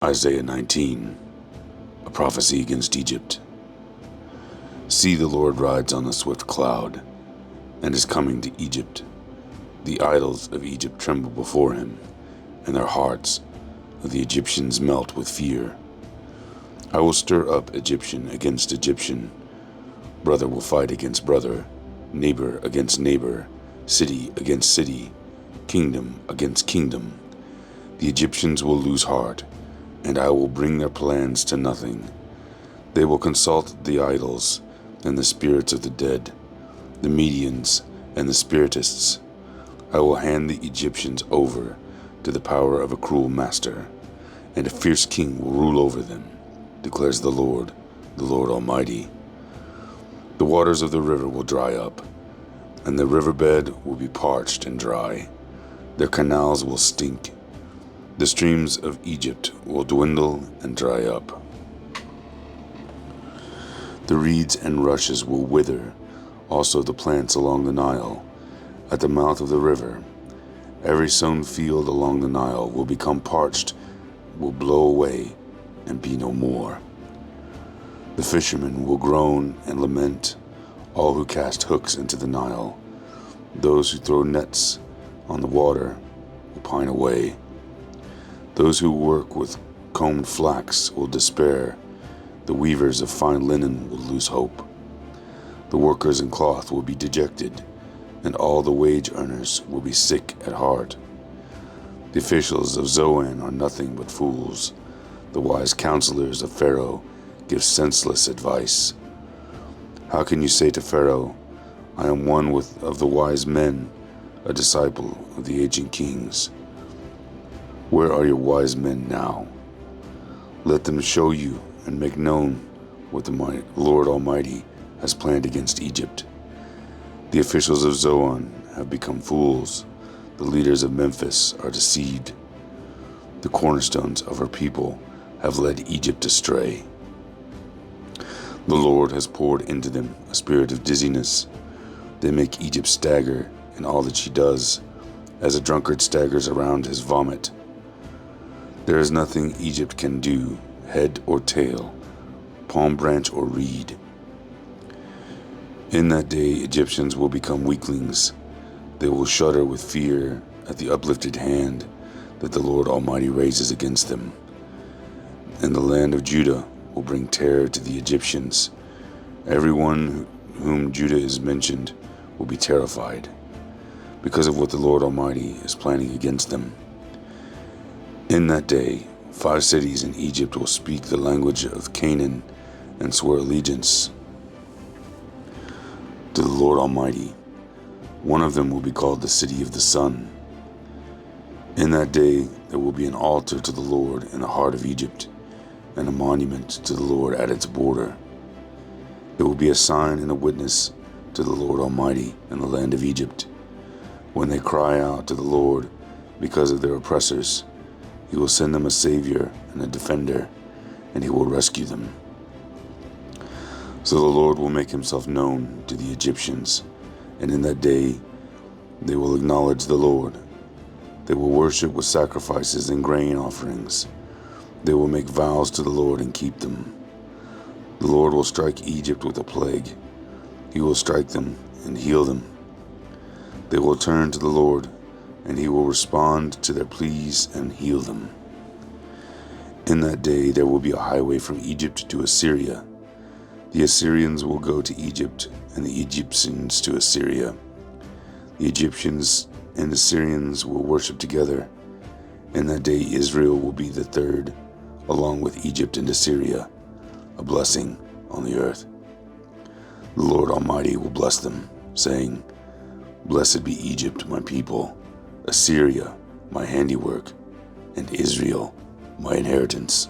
Isaiah 19, a prophecy against Egypt. See, the Lord rides on a swift cloud, and is coming to Egypt. The idols of Egypt tremble before him, and their hearts of the Egyptians melt with fear. I will stir up Egyptian against Egyptian. Brother will fight against brother, neighbor against neighbor, city against city, kingdom against kingdom. The Egyptians will lose heart, and I will bring their plans to nothing. They will consult the idols and the spirits of the dead, the Medians and the spiritists. I will hand the Egyptians over to the power of a cruel master, and a fierce king will rule over them, declares the Lord Almighty. The waters of the river will dry up, and the riverbed will be parched and dry. Their canals will stink. The streams of Egypt will dwindle and dry up. The reeds and rushes will wither, also the plants along the Nile. At the mouth of the river, every sown field along the Nile will become parched, will blow away and be no more. The fishermen will groan and lament, all who cast hooks into the Nile. Those who throw nets on the water will pine away. Those who work with combed flax will despair. The weavers of fine linen will lose hope. The workers in cloth will be dejected, and all the wage earners will be sick at heart. The officials of Zoan are nothing but fools. The wise counselors of Pharaoh give senseless advice. How can you say to Pharaoh, I am one of the wise men, a disciple of the ancient kings? Where are your wise men now? Let them show you and make known what the Lord Almighty has planned against Egypt. The officials of Zoan have become fools. The leaders of Memphis are deceived. The cornerstones of her people have led Egypt astray. The Lord has poured into them a spirit of dizziness. They make Egypt stagger in all that she does, as a drunkard staggers around his vomit. There is nothing Egypt can do, head or tail, palm branch or reed. In that day, Egyptians will become weaklings. They will shudder with fear at the uplifted hand that the Lord Almighty raises against them. And the land of Judah will bring terror to the Egyptians. Everyone whom Judah is mentioned will be terrified because of what the Lord Almighty is planning against them. In that day, 5 cities in Egypt will speak the language of Canaan and swear allegiance to the Lord Almighty. One of them will be called the City of the Sun. In that day, there will be an altar to the Lord in the heart of Egypt, and a monument to the Lord at its border. There will be a sign and a witness to the Lord Almighty in the land of Egypt. When they cry out to the Lord because of their oppressors, He will send them a savior and a defender, and He will rescue them. So the Lord will make Himself known to the Egyptians, and in that day they will acknowledge the Lord. They will worship with sacrifices and grain offerings. They will make vows to the Lord and keep them. The Lord will strike Egypt with a plague. He will strike them and heal them. They will turn to the Lord, and He will respond to their pleas and heal them. In that day there will be a highway from Egypt to Assyria. The Assyrians will go to Egypt, and the Egyptians to Assyria. The Egyptians and Assyrians will worship together. In that day Israel will be the third, along with Egypt and Assyria, a blessing on the earth. The Lord Almighty will bless them, saying, Blessed be Egypt, my people, Assyria, my handiwork, and Israel, my inheritance.